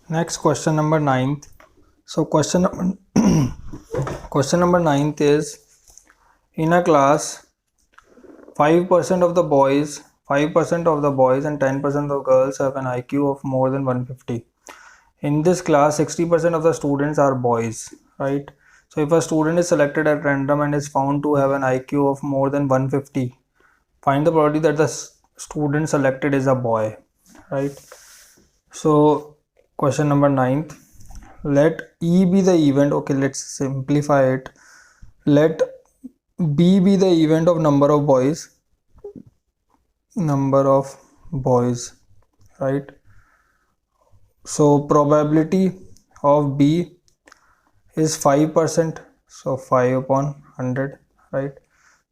Next question number ninth. So question number ninth is, in a class 5% of the boys 5% of the boys and 10% of girls have an IQ of more than 150. In this class 60% of the students are boys, right? So if a student is selected at random and is found to have an IQ of more than 150, find the probability that the student selected is a boy, right? So question number ninth, let E be the event. Okay, let's simplify it. Let B be the event of number of boys, right? So probability of B is 5%, so 5 upon 100, right?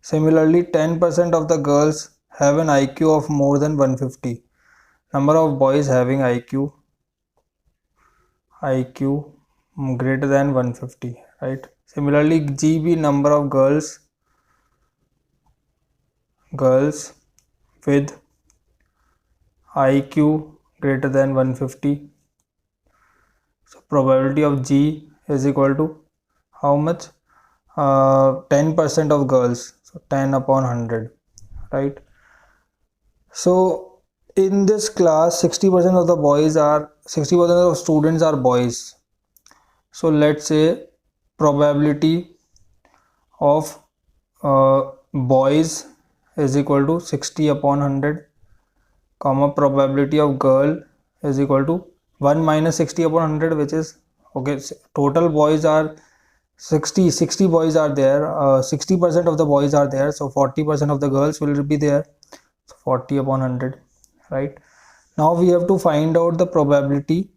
Similarly, 10% of the girls have an IQ of more than 150. Number of boys having IQ greater than 150, right? Similarly, GB number of girls with IQ greater than 150. So probability of G is equal to how much? 10% of girls, so 10 upon 100, right? So in this class 60% of students are boys. So let's say probability of boys is equal to 60 upon 100, comma probability of girl is equal to 1 minus 60 upon 100, which is, okay, total boys are 60 boys are there, 60% of the boys are there, so 40% of the girls will be there, so 40 upon 100, right? Now we have to find out the probability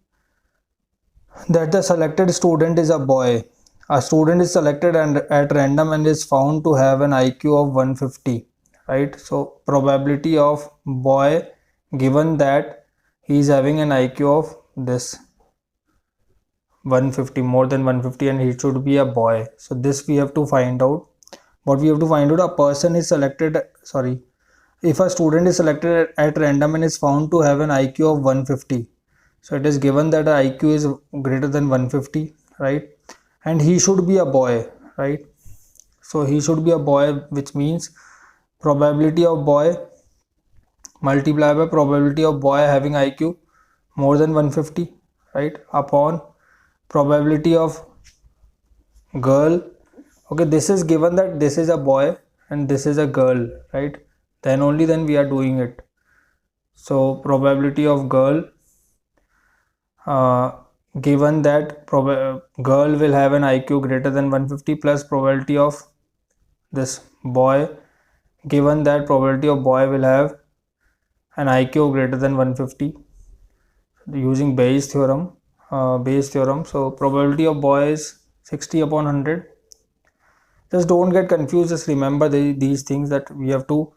that the selected student is a boy. A student is selected and at random and is found to have an IQ of 150, right? So probability of boy, given that he is having an IQ of this 150, more than 150, and he should be a boy. So this we have to find out. What we have to find out, a person is selected, sorry, if a student is selected at random and is found to have an IQ of 150, so it is given that IQ is greater than 150, right? And he should be a boy, right? So he should be a boy, which means probability of boy multiplied by probability of boy having IQ more than 150, right, upon probability of girl. Okay, this is given that this is a boy and this is a girl, right? Then only then we are doing it. So probability of girl, given that girl will have an IQ greater than 150, plus probability of this boy, given that probability of boy will have an IQ greater than 150, using Bayes theorem. So probability of boy is 60 upon 100. Just don't get confused, just remember these things, that we have to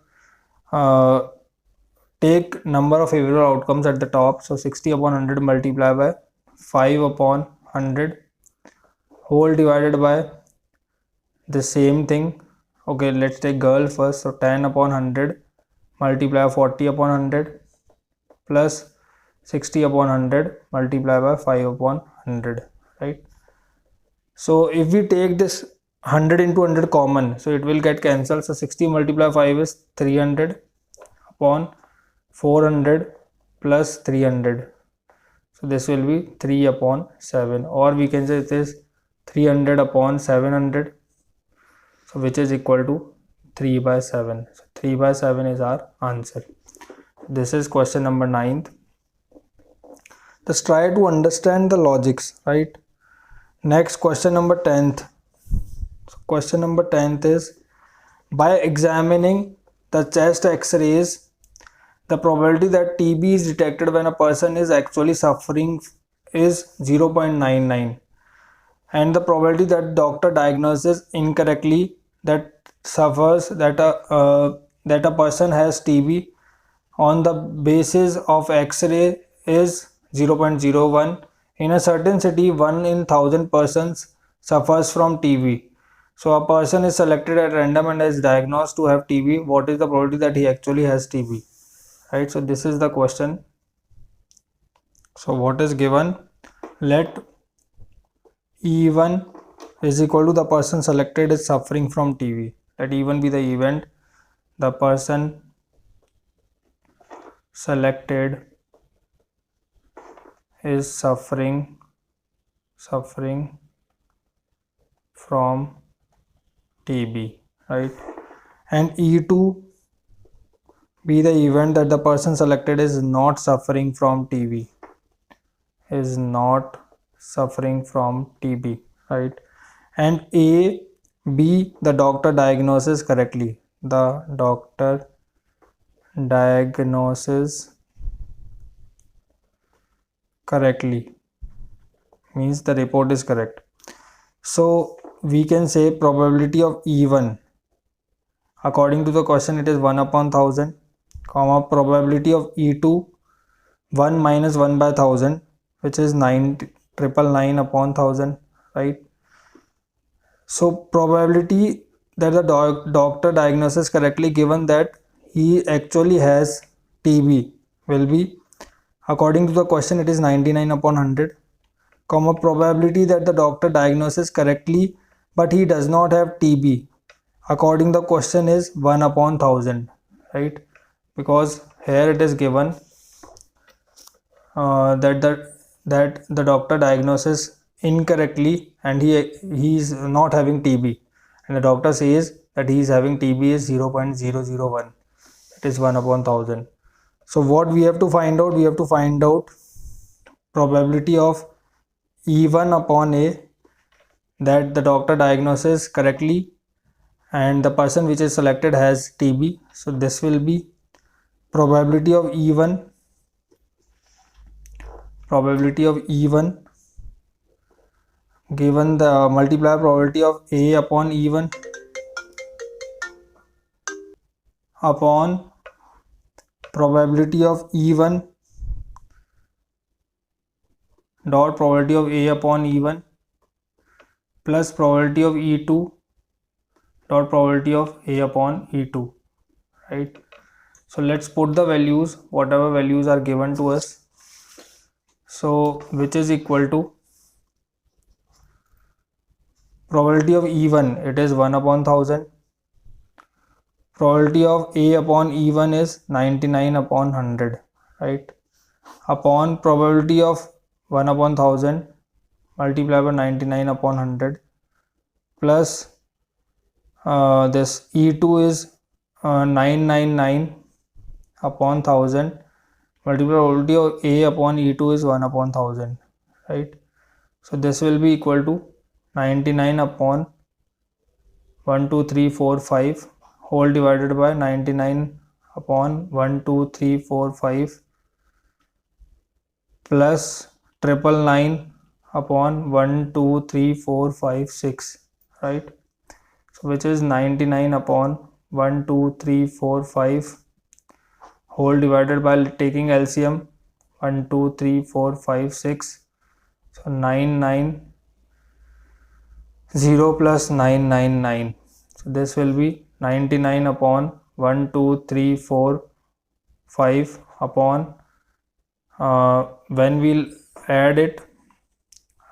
take number of favorable outcomes at the top. So 60 upon 100 multiplied by 5 upon 100 whole divided by the same thing. Okay, let's take girl first. So 10 upon 100 multiply 40 upon 100 plus 60 upon 100 multiply by 5 upon 100, right? So if we take this 100 into 100 common, so it will get cancelled. So 60 multiply 5 is 300 upon 400 plus 300. So this will be 3 upon 7, or we can say it is 300 upon 700. So which is equal to 3 by 7. So 3 by 7 is our answer. This is question number 9th. Just try to understand the logics, right? Next, question number 10th. So question number 10th is, by examining the chest x-rays, the probability that TB is detected when a person is actually suffering is 0.99, and the probability that doctor diagnoses incorrectly that a person has TB on the basis of x-ray is 0.01. In a certain city, 1 in 1000 persons suffers from TB. So a person is selected at random and is diagnosed to have TB. What is the probability that he actually has TB? Right, so this is the question. So what is given? let E1 is equal to the person selected is suffering from TB. Let E1 be the event the person selected is suffering from TB, right? And E2 be the event that the person selected is not suffering from TB, is not suffering from TB, right? And A, B, the doctor diagnoses correctly. The doctor diagnoses correctly means the report is correct. So we can say probability of E1, according to the question it is 1 upon 1000, comma probability of E2 1 minus 1 by 1000, which is 999 upon 1000, right? So probability that the doctor diagnoses correctly given that he actually has TB will be, according to the question it is 99 upon 100, comma probability that the doctor diagnoses correctly but he does not have TB, according to the question is 1 upon 1000, right? Because here it is given that the doctor diagnoses incorrectly and he is not having TB, and the doctor says that he is having TB is 0.001, it is 1 upon 1000. So what we have to find out? We have to find out probability of E1 upon A, that the doctor diagnoses correctly and the person which is selected has TB. So this will be probability of E1 given the multiplier probability of A upon E1 upon probability of E1 dot probability of A upon E1 plus probability of E2 dot probability of A upon E2, right? So let's put the values, whatever values are given to us. So which is equal to probability of E1, it is 1 upon 1000. Probability of A upon E1 is 99 upon 100, right? Upon probability of 1 upon 1000 multiplied by 99 upon 100 plus this E2 is 999 upon 1000 multiplied probability of A upon E2 is 1 upon 1000, right? So this will be equal to 99 upon 1 2 3 4 5 whole divided by 99 upon 1 2 3 4 5 plus 999 upon 1 2 3 4 5 6, right? So which is 99 upon 1 2 3 4 5 whole divided by taking LCM 1 2 3 4 5 6. So 990 plus 999. So this will be 99 upon 1 2 3 4 5 upon when we'll add it,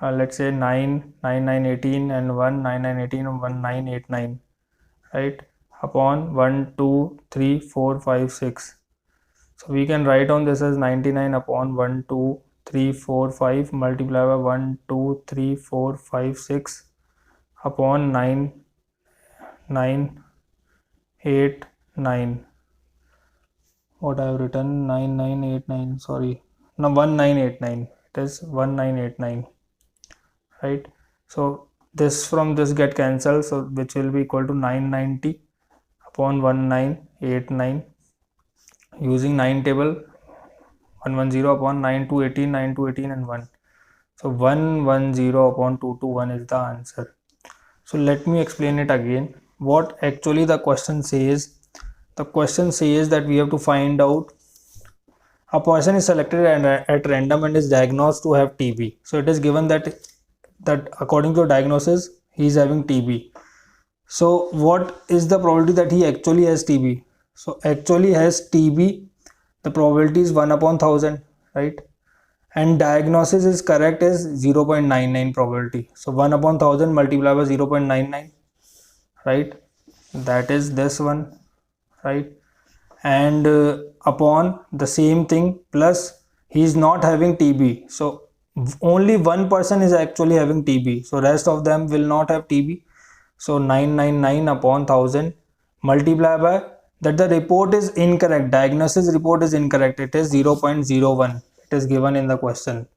let's say 9 9 9 18 and 1 9 9 18 and 1 9 8 9, right, upon 1 2 3 4 5 6. So we can write on this as 99 upon 1 2 3 4 5 multiplied by 1 2 3 4 5 6 upon 9 9 8 9. What I have written 9989, sorry, no, 1989, it is 1989, right? So this from this get cancelled, so which will be equal to 990 upon 1989 using 9 table, 110 upon 9 to 18 9 to 18 and 1. So 110 upon 221 is the answer. So let me explain it again. What actually the question says, the question says that we have to find out a person is selected at random and is diagnosed to have TB. So it is given that according to diagnosis he is having TB. So what is the probability that he actually has TB? So actually has TB, the probability is 1 upon 1000, right? and diagnosis is correct is 0.99 probability. So 1 upon 1000 multiplied by 0.99, right? That is this one, right? And upon the same thing plus he is not having TB. So only one person is actually having TB. So rest of them will not have TB. So 999 upon 1000 multiply by that the report is incorrect. Diagnosis report is incorrect. It is 0.01. It is given in the question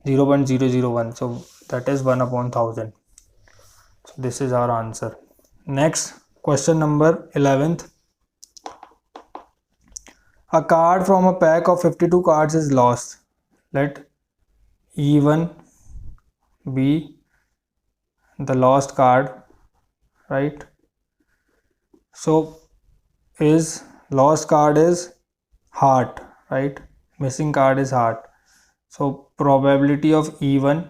0.001. So that is 1 upon 1000. So this is our answer. Next question number 11th. A card from a pack of 52 cards is lost. Let E1 be the lost card, right? So is lost card is heart, right? Missing card is heart. So probability of E1,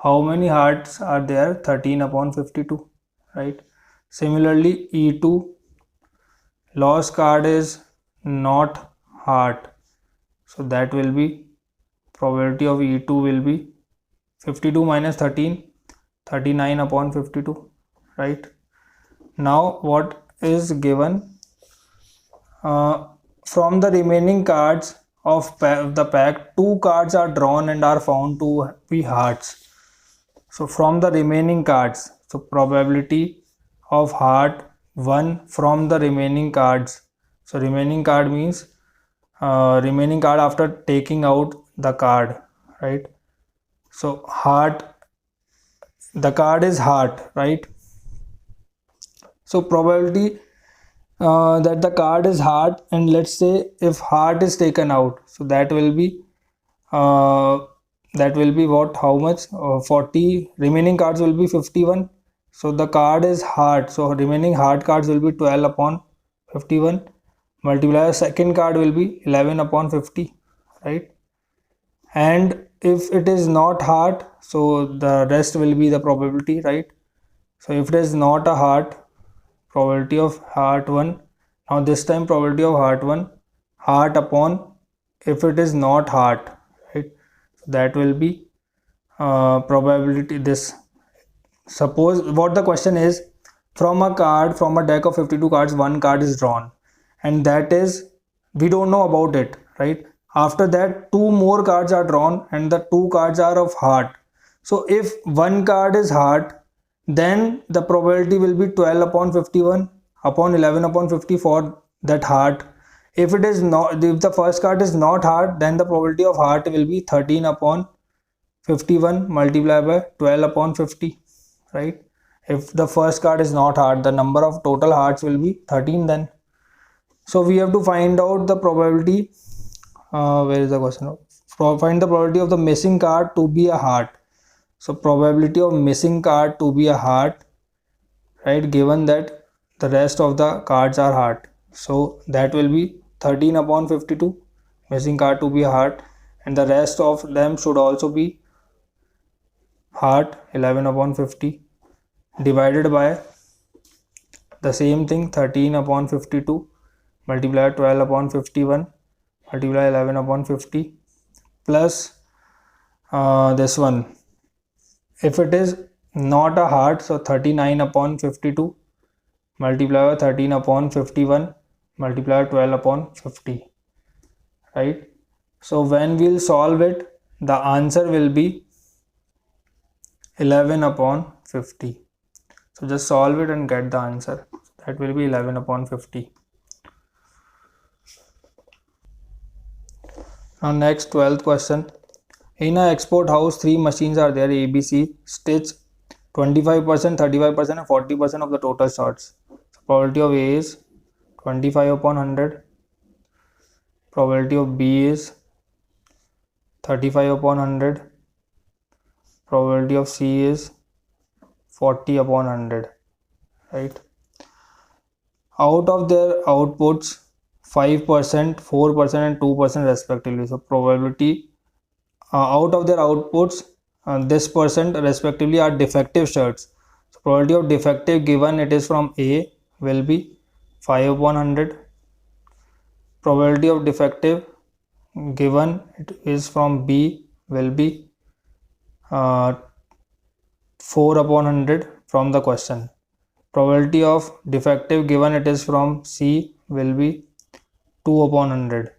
how many hearts are there? 13 upon 52, right? Similarly E2, lost card is not heart, so that will be probability of E2 will be 52 minus 13, 39 upon 52, right? Now what is given? From the remaining cards of the pack, 2 cards are drawn and are found to be hearts. So from the remaining cards, so probability of heart 1 from the remaining cards. So remaining card means remaining card after taking out the card, right? So heart, the card is heart, right? So probability that the card is heart, and let's say if heart is taken out, so that will be what, how much? 40. Remaining cards will be 51. So the card is heart, so remaining heart cards will be 12 upon 51. Multiply second card will be 11 upon 50, right? And if it is not heart, so the rest will be the probability, right? So if it is not a heart, probability of heart 1. Now this time probability of heart 1, heart upon, if it is not heart, right? So that will be probability this. Suppose what the question is, from a card, from a deck of 52 cards, one card is drawn, and that is, we don't know about it, right? After that 2 more cards are drawn and the 2 cards are of heart. So if one card is heart, then the probability will be 12 upon 51 upon 11 upon 50 for that heart. If it is not, if the first card is not heart, then the probability of heart will be 13 upon 51 multiplied by 12 upon 50, right? If the first card is not heart, the number of total hearts will be 13 then. So we have to find out the probability, where is the question? Find the probability of the missing card to be a heart. So probability of missing card to be a heart, right, given that the rest of the cards are heart. So that will be 13 upon 52, missing card to be a heart, and the rest of them should also be heart, 11 upon 50, divided by the same thing, 13 upon 52 multiply 12 upon 51 multiply 11 upon 50 plus this one. If it is not a heart, so 39 upon 52 multiply by 13 upon 51 multiply 12 upon 50, right? So when we'll solve it, the answer will be 11 upon 50. So just solve it and get the answer. That will be 11 upon 50. Now next 12th question. In a export house, 3 machines are there, ABC, stitch 25%, 35% and 40% of the total shots. So probability of A is 25 upon 100. Probability of B is 35 upon 100. Probability of C is 40 upon 100, right? Out of their outputs, 5%, 4% and 2% respectively. So probability out of their outputs, this percent respectively are defective shirts. So probability of defective, given it is from A, will be 5 upon 100. Probability of defective given it is from B will be 4 upon 100 from the question. Probability of defective given it is from C will be 2 upon 100.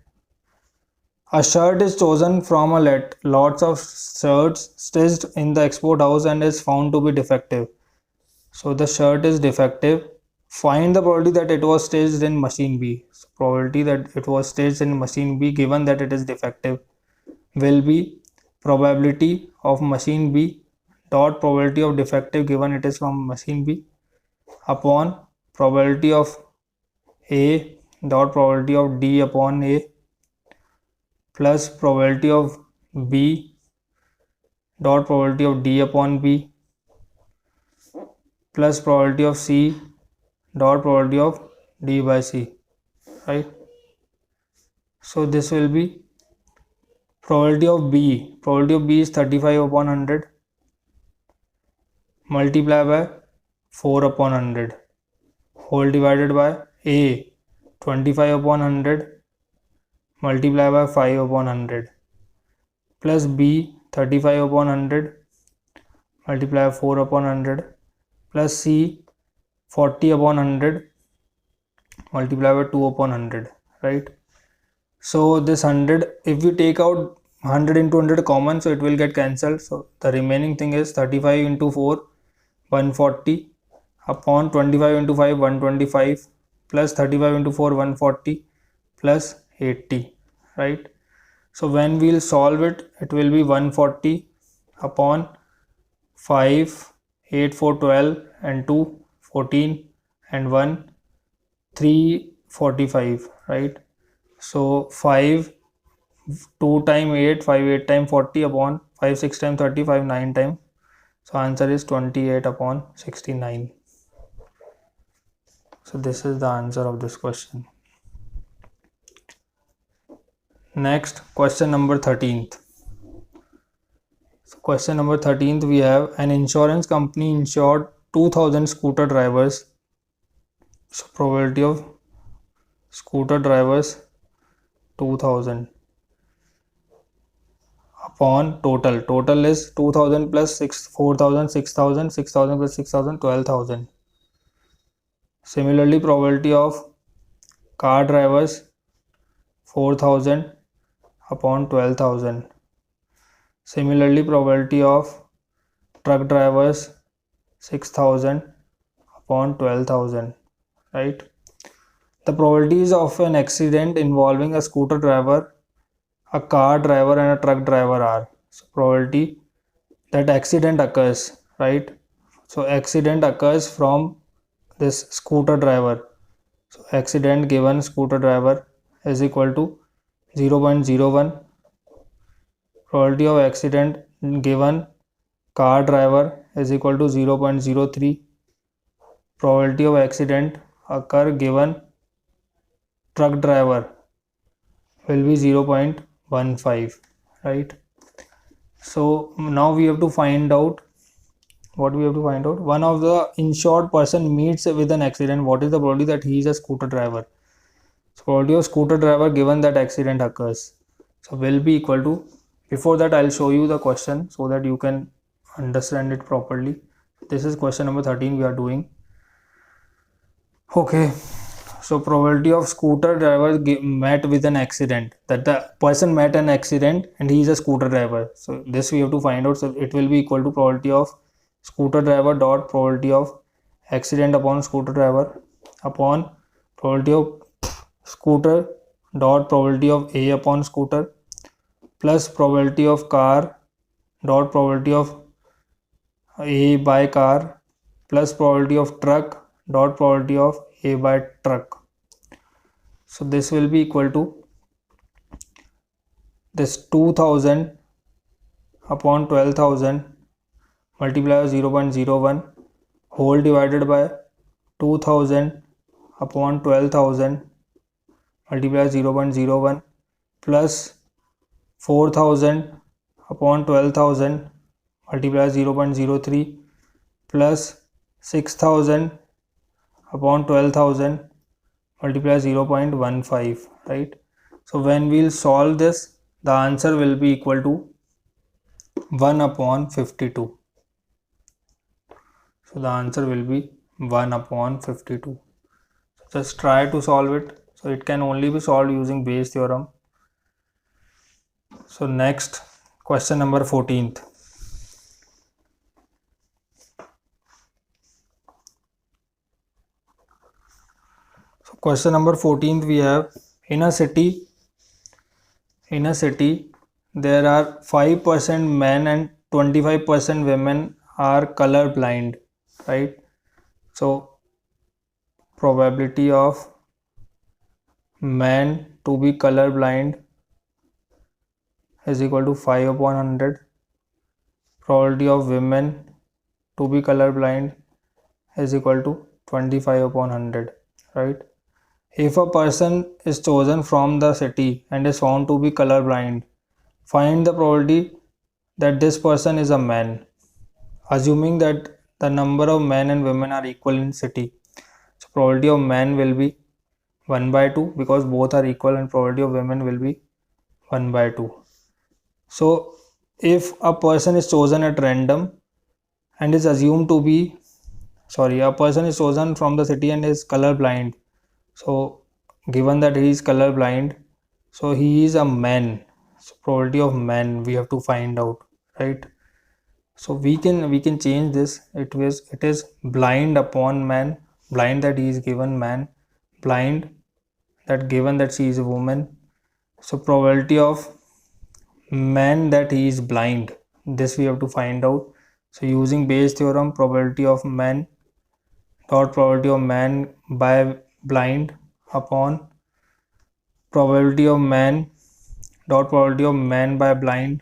A shirt is chosen from a lots of shirts stitched in the export house and is found to be defective. So the shirt is defective. Find the probability that it was stitched in machine B. So probability that it was stitched in machine B given that it is defective will be probability of machine B dot probability of defective given it is from machine B upon probability of A dot probability of D upon A plus probability of B dot probability of D upon B plus probability of C dot probability of D by C, right? So this will be probability of B. Probability of B is 35 upon 100 multiply by 4 upon 100 whole divided by A 25 upon 100 multiply by 5 upon 100 plus B 35 upon 100 multiply by 4 upon 100 plus C 40 upon 100 multiply by 2 upon 100, right? So this 100, if we take out 100 into 100 common, so it will get cancelled. So the remaining thing is 35 into 4 140 upon 25 into 5 125 plus 35 into 4 140 plus 80, right? So when we'll solve it, it will be 140 upon 5 8 4 12 and 2 14 and 1 345, right? So 5 2 time 8 5 8 time 40 upon 5 6 time 30 5 9 time. So answer is 28 upon 69. So this is the answer of this question. Next, question number 13th. So question number 13th, we have an insurance company insured 2000 scooter drivers. So probability of scooter drivers 2000 upon total is 2000 plus 4000 6000 6000 plus 6000 12000. Similarly, probability of car drivers 4000 upon 12000. Similarly, probability of truck drivers 6000 upon 12000, right? The probabilities of an accident involving a scooter driver, a car driver and a truck driver are, so probability that accident occurs, right? So accident occurs from this scooter driver. So accident given scooter driver is equal to 0.01. Probability of accident given car driver is equal to 0.03. Probability of accident occur given truck driver will be 0.15, right? So now we have to find out what we have to find out. One of the insured person meets with an accident. What is the probability that he is a scooter driver? So probability of scooter driver given that accident occurs, so will be equal to, before that I'll show you the question so that you can understand it properly. This is question number 13 we are doing. Okay, so probability of scooter driver met with an accident, that the person met an accident and he is a scooter driver. So this we have to find out. So it will be equal to probability of scooter driver dot probability of accident upon scooter driver upon probability of scooter dot probability of A upon scooter plus probability of car dot probability of A by car plus probability of truck dot probability of A by truck. So this will be equal to this 2000 upon 12000 multiplied by 0.01 whole divided by 2000 upon 12000 multiplied by 0.01 plus 4000 upon 12000 multiplied by 0.03 plus 6000 upon 12000 multiplied by 0.15, right? So when we'll solve this, the answer will be equal to 1 upon 52. So the answer will be 1 upon 52. Just try to solve it. So it can only be solved using Bayes theorem. So next, question number 14th. So question number 14th we have, in a city there are 5% men and 25% women are color blind, right? So probability of men to be color blind is equal to 5 upon 100. Probability of women to be color blind is equal to 25 upon 100, right? If a person is chosen from the city and is found to be color blind, find the probability that this person is a man, assuming that the number of men and women are equal in city. So probability of man will be 1 by 2 because both are equal, and probability of women will be 1 by 2. So if a person is chosen at random and is assumed to be, a person is chosen from the city and is color blind. So given that he is color blind, so he is a man. So probability of man we have to find out, right? So we can change this. It is blind upon man, blind that he is given man, blind that given that she is a woman. So probability of man that he is blind, this we have to find out. So using Bayes theorem, probability of man dot probability of man by blind upon probability of man dot probability of man by blind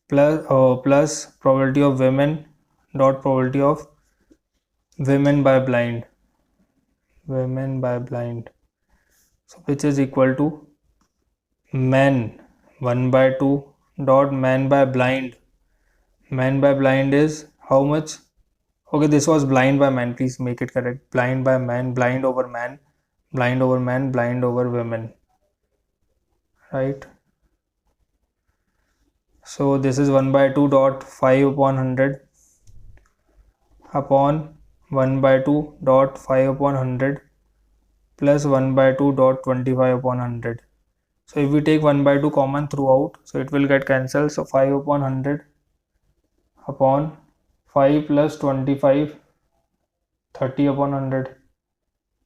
plus probability of women dot probability of women by blind, so which is equal to men 1 by 2 dot man by blind is how much? Okay, this was blind by man, please make it correct. Blind by man, blind over man, blind over man, blind over women, right? So this is 1 by 2 dot 5 upon 100 upon 1 by 2 dot 5 upon 100 plus 1 by 2 dot 25 upon 100. So if we take 1 by 2 common throughout, so it will get cancelled. So 5 upon 100 upon 5 plus 25, 30 upon 100.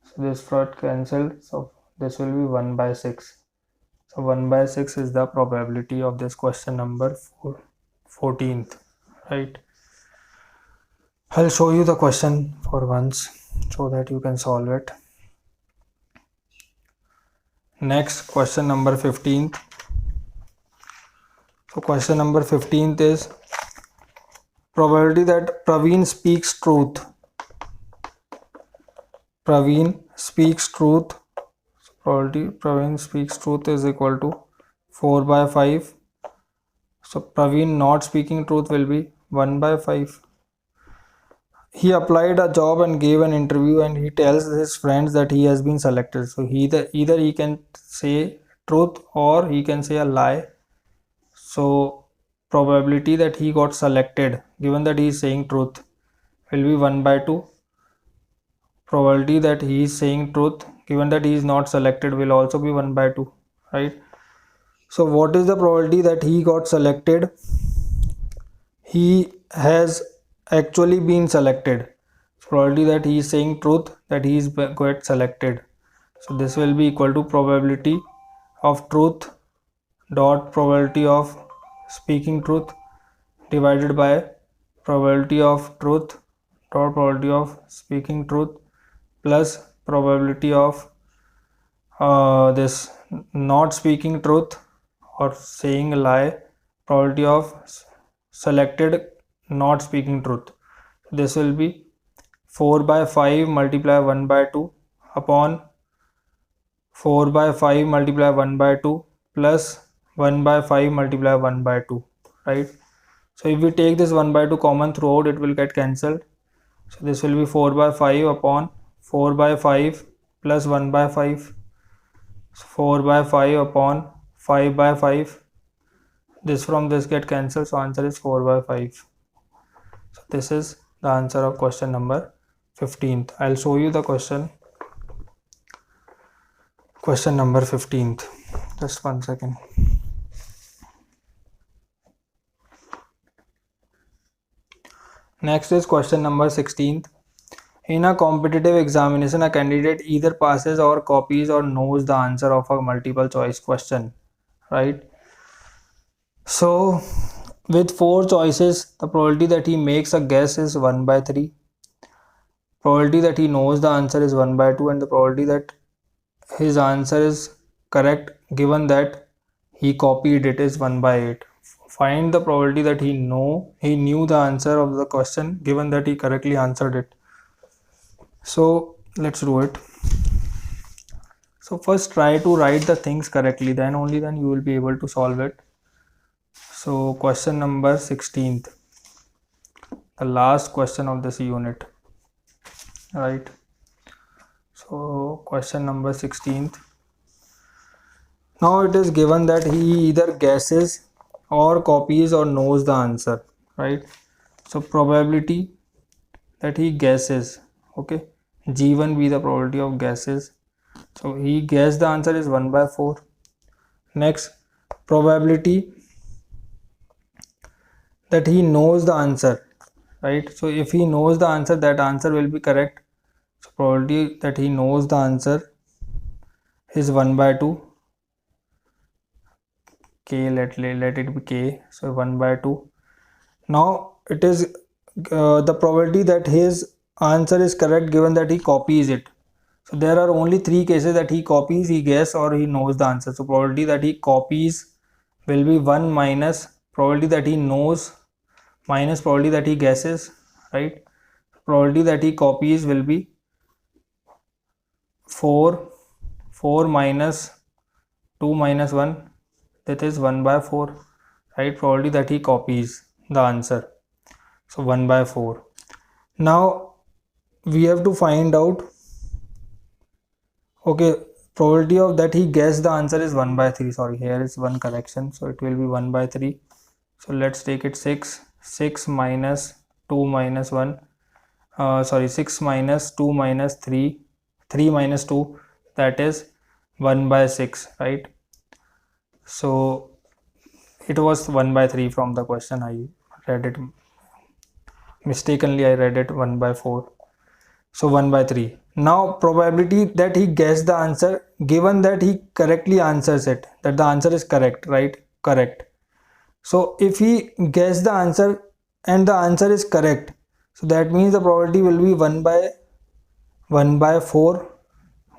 So this got cancelled. So this will be 1 by 6. So 1 by 6 is the probability of this question number 14th, right? I'll show you the question for once so that you can solve it. Next, question number 15th. So question number 15th is probability that Praveen speaks truth. Praveen speaks truth. So probability Praveen speaks truth is equal to 4 by 5. So Praveen not speaking truth will be 1 by 5. He applied a job and gave an interview, and he tells his friends that he has been selected. So either he can say truth or he can say a lie. So probability that he got selected, given that he is saying truth, will be 1 by 2. Probability that he is saying truth, given that he is not selected, will also be 1 by 2, right? So what is the probability that he got selected? He has actually been selected. Probability that he is saying truth, that he is got selected. So this will be equal to probability of truth dot probability of speaking truth divided by probability of truth dot probability of speaking truth plus probability of this not speaking truth or saying a lie, probability of selected not speaking truth. This will be 4 by 5 multiply 1 by 2 upon 4 by 5 multiply 1 by 2 plus 1 by 5 multiply 1 by 2, right? So if we take this 1 by 2 common throughout, it will get cancelled. So this will be 4 by 5 upon 4 by 5 plus 1 by 5. 4 by 5 upon 5 by 5. This from this get cancelled, so answer is 4 by 5. So this is the answer of question number 15th. I'll show you the question number 15th. Just 1 second. Next is question number 16th. In a competitive examination, a candidate either passes or copies or knows the answer of a multiple choice question, right? So with 4 choices, the probability that he makes a guess is 1 by 3. Probability that he knows the answer is 1 by 2, and the probability that his answer is correct given that he copied it is 1 by 8. Find the probability that he knew the answer of the question given that he correctly answered it. So let's do it. So first try to write the things correctly, then you will be able to solve it. So question number 16th, the last question of this unit, right? So question number 16th. Now it is given that he either guesses or copies or knows the answer, right? So probability that he guesses, okay, G1 be the probability of guesses. So he guessed the answer is 1 by 4. Next, probability that he knows the answer, right? So if he knows the answer, that answer will be correct. So probability that he knows the answer is 1 by 2. K, let it be K. So 1 by 2. Now it is the probability that his answer is correct given that he copies it. So there are only 3 cases that he copies, he guesses, or he knows the answer. So probability that he copies will be 1 minus probability that he knows minus probability that he guesses, right? Probability that he copies will be 4 minus 2 minus 1, that is 1 by 4, right? Probability that he copies the answer, so 1 by 4. Now we have to find out, okay, probability of that he guessed the answer is 1 by 3. Sorry, here is one correction, so it will be 1 by 3. So let's take it 6 minus 2 minus 1, 6 minus 2 minus 3 minus 2, that is 1 by 6, right? So it was 1 by 3 from the question. I read it mistakenly, I read it 1 by 4. So 1 by 3. Now probability that he guessed the answer given that he correctly answers it, that the answer is correct, right? Correct. So if he guessed the answer and the answer is correct, so that means the probability will be 1 by 4.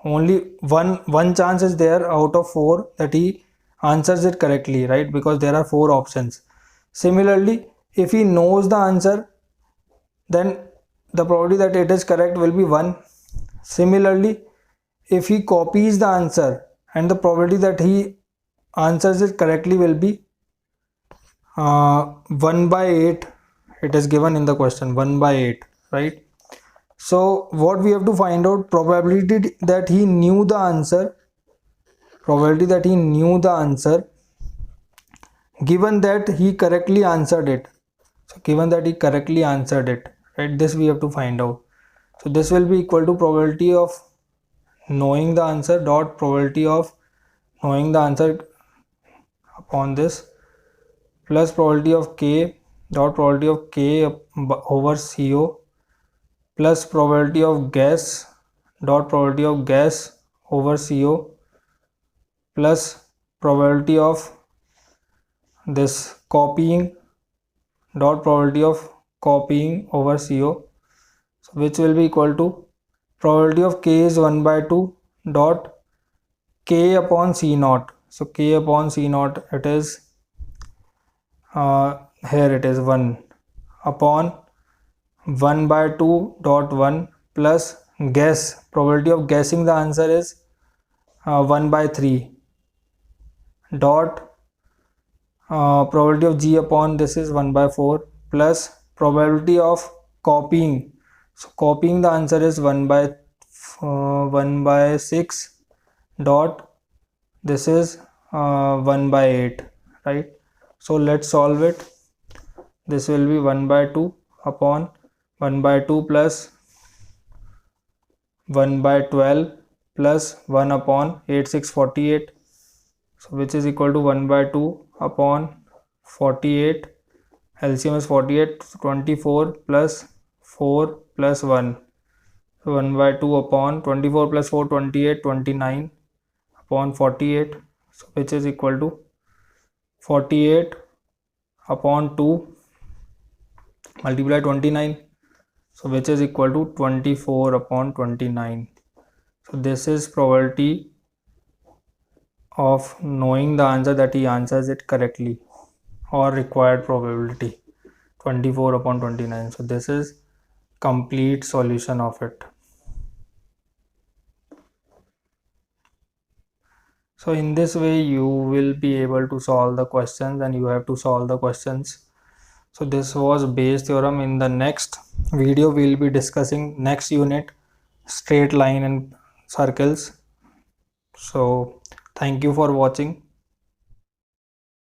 Only one chance is there out of 4 that he answers it correctly, right? Because there are 4 options. Similarly, if he knows the answer, then the probability that it is correct will be 1. Similarly, if he copies the answer and the probability that he answers it correctly will be 1 by 8. It is given in the question, 1 by 8, right? So what we have to find out, probability that he knew the answer, given that he correctly answered it. So given that he correctly answered it, right, this we have to find out. So this will be equal to probability of knowing the answer dot probability of knowing the answer upon this plus probability of k dot probability of k over CO plus probability of guess dot probability of guess over CO plus probability of this copying dot probability of copying over CO, so which will be equal to probability of k is 1 by 2 dot k upon C naught. So k upon C naught, it is here it is 1 upon 1 by 2 dot 1 plus guess, probability of guessing the answer is 1 by 3 dot probability of G upon this is 1 by 4 plus probability of copying. So copying the answer is 1 by 6 dot this is 1 by 8, right? So let's solve it. This will be 1 by 2 upon 1 by 2 plus 1 by 12 plus 1 upon 8 6 48, so which is equal to 1 by 2 upon 48. LCM is 48, 24 plus 4 plus 1, so 1 by 2 upon 24 plus 4 28, 29 upon 48, so which is equal to 48 upon 2 multiply 29, so which is equal to 24 upon 29. So this is probability of knowing the answer, that he answers it correctly, or required probability, 24 upon 29. So this is complete solution of it. So in this way you will be able to solve the questions, and you have to solve the questions. So this was Bayes theorem. In the next video we will be discussing next unit, straight line and circles. So thank you for watching.